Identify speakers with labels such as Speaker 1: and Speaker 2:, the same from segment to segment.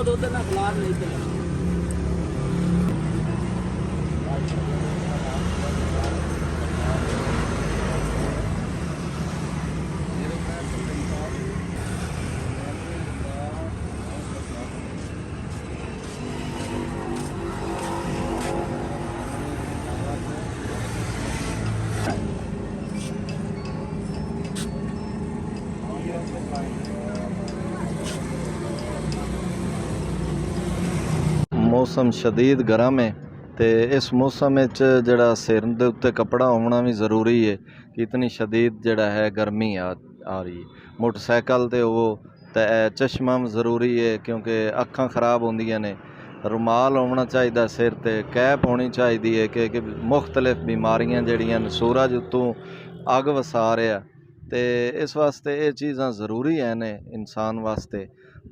Speaker 1: उधर ना ग्लास लेके
Speaker 2: मौसम शदीद गर्म है तो इस मौसम जड़ा सिर दे उत्ते कपड़ा होना भी ज़रूरी है कि इतनी शदीद जड़ा है गर्मी आ रही है। मोटरसाइकिल ते वो चश्मा भी ज़रूरी है क्योंकि अखां खराब होंदियां ने। रुमाल होना चाहिए सिर ते, कैप होनी चाहिए कि मुख्तलिफ बीमारियां जड़ियां सूरज उत्तों अग वसा रहा तो इस वास्ते ये चीज़ां ज़रूरी हैं ने इंसान वास्ते।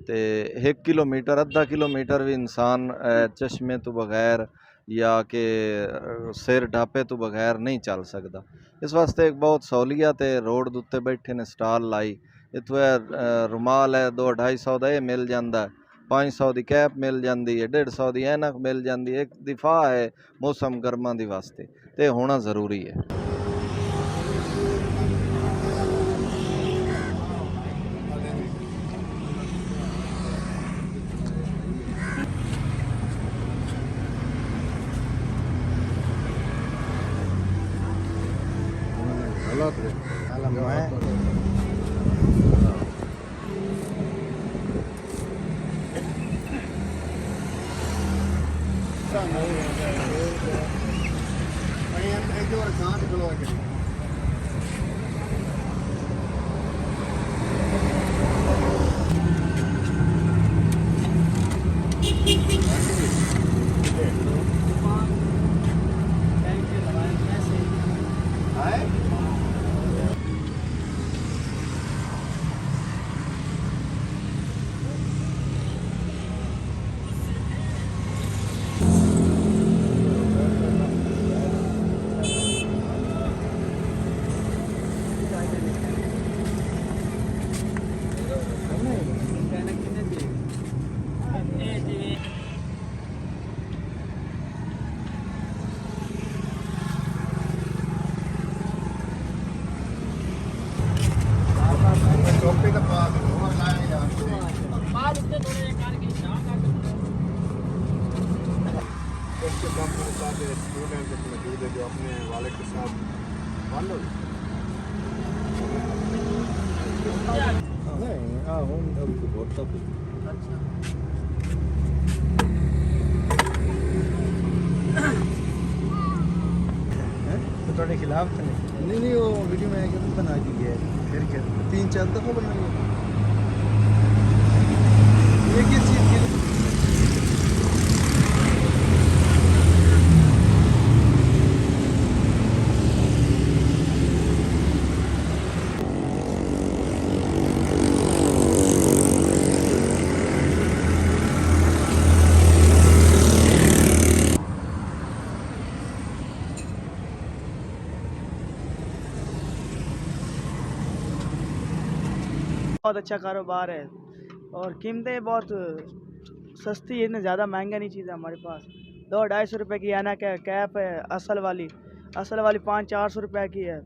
Speaker 2: तो 1 किलोमीटर अद्धा किलोमीटर भी इंसान चश्मे तो बगैर या कि सिर ढापे तो बगैर नहीं चल सकता। इस वास्ते एक बहुत सहूलियत है। रोड के उत्ते बैठे ने स्टाल लाई, इतों रुमाल है 200-250 का ये मिल जाता है, 500 की कैप मिल जाती है, 150 की ऐनक मिल जाती है। एक दिफा है मौसम गर्मा के वास्ते, तो होना ज़रूरी है।
Speaker 3: जो अपने वाले के साथ मान लो तो थोड़े खिलाफ थे नहीं वो वीडियो में आके बना के गया फिर क्या 3-4 दफ़ा बनाई एक ही चीज़ के
Speaker 1: बहुत अच्छा कारोबार है और कीमतें बहुत सस्ती है, इतने ज़्यादा महंगा नहीं चीज़ है हमारे पास। 200-250 रुपये की ऐनक है, कैप है असल वाली 500-400 रुपये की है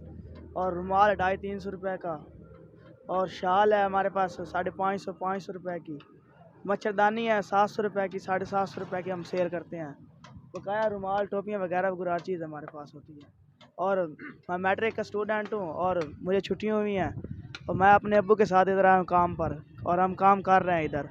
Speaker 1: और रुमाल 250-300 रुपये का और शाल है हमारे पास 550-500 रुपये की। मच्छरदानी है 700 रुपये की, 750 रुपये की हम सेल करते हैं। बकाया रुमाल टोपियाँ वगैरह वगैरह हर चीज़ हमारे पास होती है। और मैं मैट्रिक का स्टूडेंट हूँ और मुझे छुट्टियाँ हुई हैं और मैं अपने अब्बू के साथ इधर आया हूँ काम पर और हम काम कर रहे हैं इधर।